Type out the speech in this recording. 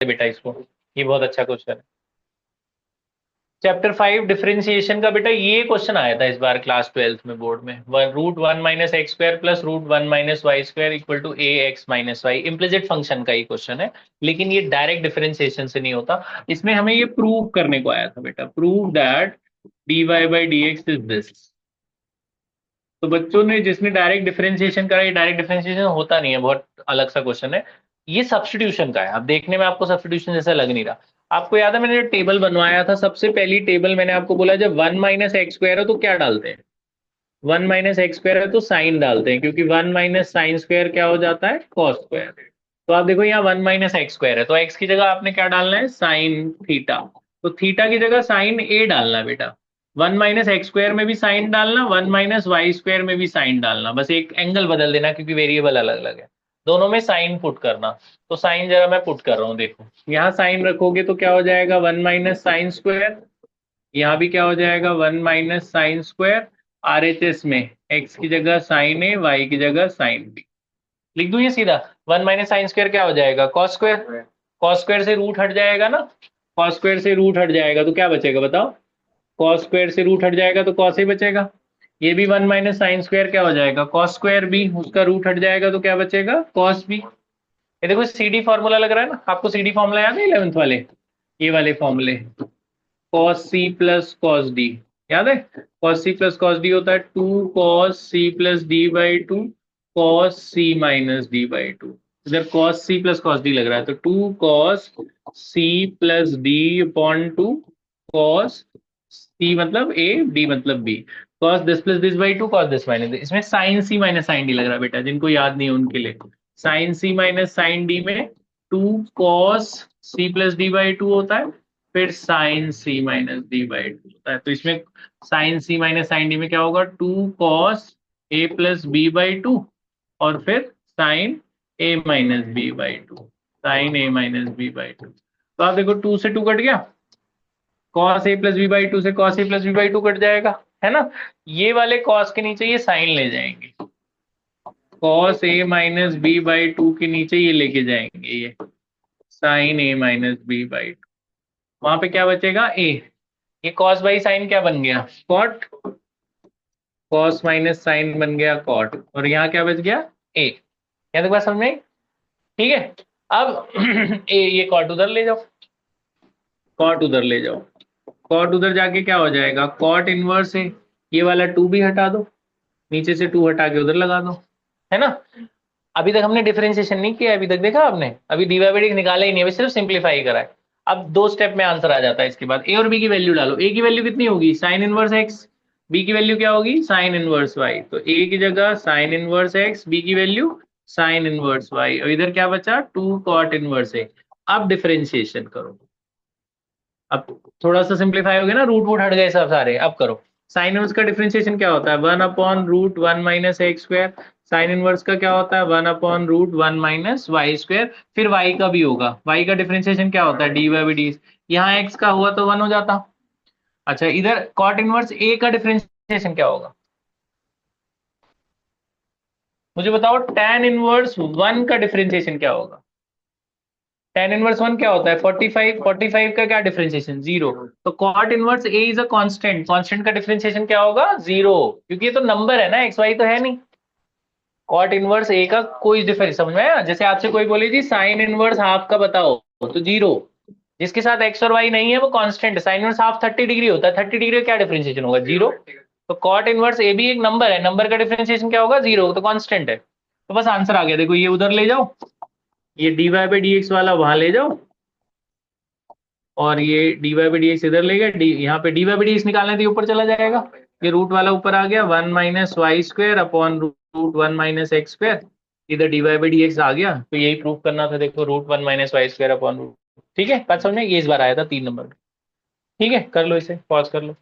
बेटा इसको, ये बहुत अच्छा क्वेश्चन है। चैप्टर 5 डिफरेंशिएशन का बेटा ये क्वेश्चन आया था इस बार क्लास 12th में बोर्ड में, root one minus X square plus root one minus Y square equal to A X minus Y, implicit function का ही क्वेश्चन है, लेकिन ये डायरेक्ट डिफरेंशिएशन से नहीं होता। इसमें हमें ये प्रूव करने को आया था बेटा, prove that D Y by D X is this. तो बच्चों ने जिसने डायरेक्ट डिफरेंशिएशन करा, ये डायरेक्ट डिफरेंशिएशन होता नहीं है, बहुत अलग सा क्वेश्चन है। ये सब्स्टिट्यूशन का है। अब देखने में आपको सब्स्टिट्यूशन जैसा लग नहीं रहा। आपको याद है मैंने जो टेबल बनवाया था, सबसे पहली टेबल मैंने आपको बोला जब वन माइनस एक्स स्क्वायर हो तो क्या डालते हैं, वन माइनस एक्स स्क्वायर है तो साइन डालते हैं, क्योंकि वन माइनस साइन स्क्वायर क्या हो जाता है, कॉस स्क्वायर। तो आप देखो यहाँ वन माइनस एक्स स्क्वायर है, तो एक्स की जगह आपने क्या डालना है, साइन थीटा। तो थीटा की जगह साइन ए डालना है बेटा। वन माइनस एक्स स्क्वायर में भी साइन डालना, वन माइनस वाई स्क्वायर में भी साइन डालना, बस एक एंगल बदल देना क्योंकि वेरिएबल अलग अलग है। दोनों में साइन पुट करना। तो साइन जरा मैं पुट कर रहा हूँ, देखो यहाँ साइन रखोगे तो क्या हो जाएगा, वन माइनस साइन स्क्वायर। यहाँ भी क्या हो जाएगा, one minus sine square. RHS में एक्स की जगह साइन ए, वाई की जगह साइन बी। लिख दूं ये सीधा, वन माइनस साइन स्क्वायर क्या हो जाएगा, कॉस स्क्वायर। कॉस स्क्वायर से रूट हट जाएगा ना, कॉस स्क्वायर से रूट हट जाएगा तो क्या बचेगा बताओ, कॉस स्क्वायर से रूट हट जाएगा तो कॉस ही बचेगा। ये भी वन माइनस साइन स्क्वायर क्या हो जाएगा, कॉस स्क्वायर बी, उसका रूट हट जाएगा तो क्या बचेगा, कॉस बी। ये देखो सीडी फॉर्मूला लग रहा है ना आपको, सीडी फॉर्मूला याद है 11th वाले, ये वाले फॉर्मूले, cos C plus cos D, याद है। Cos C plus cos D होता है two cos C plus D by two cos C minus D by two. इधर cos C plus cos D लग रहा है तो two cos C plus D upon two cos C मतलब A, D मतलब B, cos this plus this by two cos this minus. इसमें sine C minus sine D लग रहा है बेटा, जिनको याद नहीं है उनके लिए। Sine C minus sine D में two cos C plus D by two होता है, फिर sine C minus D by two होता है। तो इसमें sine C minus sine D में क्या होगा, two cos A plus B by two, और फिर sine A minus B by two, sine A minus B by two. तो आप देखो टू से टू कट गया, cos A plus B by two से cos A plus B by two cut जाएगा, है ना। ये वाले कॉस के नीचे ये साइन ले जाएंगे, cos A minus B by two के नीचे ये लेके जाएंगे, ये sine A minus B by two. वहां पे क्या बचेगा, ए। ये कॉस बाई साइन क्या बन गया, कॉट। कॉस माइनस साइन बन गया कॉट, और यहाँ क्या बच गया, ए। यहाँ तक बात समझ में आई? ठीक है। अब ए, ये कॉट उधर ले जाओ, कॉट उधर ले जाओ, कॉट उधर जाके क्या हो जाएगा, कॉट इनवर्स है। ये वाला टू भी हटा दो, नीचे से टू हटा के उधर लगा दो, है ना। अभी तक हमने डिफरेंशिएशन नहीं किया, अभी तक देखा आपने, अभी डीवाई निकाला ही नहीं, अभी सिर्फ सिंप्लीफाई करा है। अब दो स्टेप में आंसर आ जाता है। इसके बाद ए और बी की वैल्यू डालो, ए की वैल्यू कितनी होगी, साइन इनवर्स एक्स, बी की वैल्यू क्या होगी, साइन इनवर्स वाई। तो ए की जगह साइन इनवर्स एक्स, बी की वैल्यू साइन इनवर्स वाई, और इधर क्या बचा, टू कॉट इनवर्स ए। अब डिफरेंशिएशन करो, अब थोड़ा सा सिंप्लीफाई हो गया ना, रूट वूट हट गए सब सारे। अब करो, साइन इनवर्स का डिफरेंशिएशन क्या होता है, one upon root one minus X square. Sine inverse का क्या होता है, one upon root one minus Y square. फिर वाई का भी होगा, वाई का डिफरेंशिएशन क्या होता है, डी वाई बाई डी। यहाँ एक्स का हुआ तो वन हो जाता। अच्छा इधर कॉट इनवर्स ए का डिफरेंशिएशन क्या होगा, मुझे बताओ। टेन इनवर्स वन का डिफरेंशिएशन क्या होगा, टेन इनवर्स वन क्या होता है, 45। 45 का क्या डिफरेंशिएशन, जीरो। तो cot inverse A is a constant, constant का डिफरेंशिएशन क्या होगा, जीरो, क्योंकि ये तो नंबर है ना, एक्स वाई तो है नहीं। कॉट इनवर्स ए का कोई डिफरेंस, समझ में आया। जैसे आपसे कोई बोले जी साइन इनवर्स हाफ का बताओ, तो जीरो। जिसके साथ एक्स और वाई नहीं है वो कांस्टेंट है। साइन इनवर्स हाफ 30 डिग्री होता है, 30 डिग्री का क्या डिफरेंशिएशन होगा, जीरो। तो कॉट इनवर्स ए भी एक नंबर है, नंबर का डिफरेंशिएशन क्या होगा, जीरो, तो कांस्टेंट है। तो बस आंसर आ गया, देखो ये उधर ले जाओ, ये D Y by D X वाला वहां ले जाओ, और ये D Y by D X इधर ले गए, डी यहाँ पे D Y by D X निकालने तो ऊपर चला जाएगा। ये रूट वाला ऊपर आ गया, one minus Y square upon root one minus X square. इधर D Y by D X आ गया, तो यही प्रूव करना था, देखो root one minus Y square upon root. ठीक है, बात समझ में, ये इस बार आया था 3 नंबर में। ठीक है, कर लो इसे, पॉज कर लो।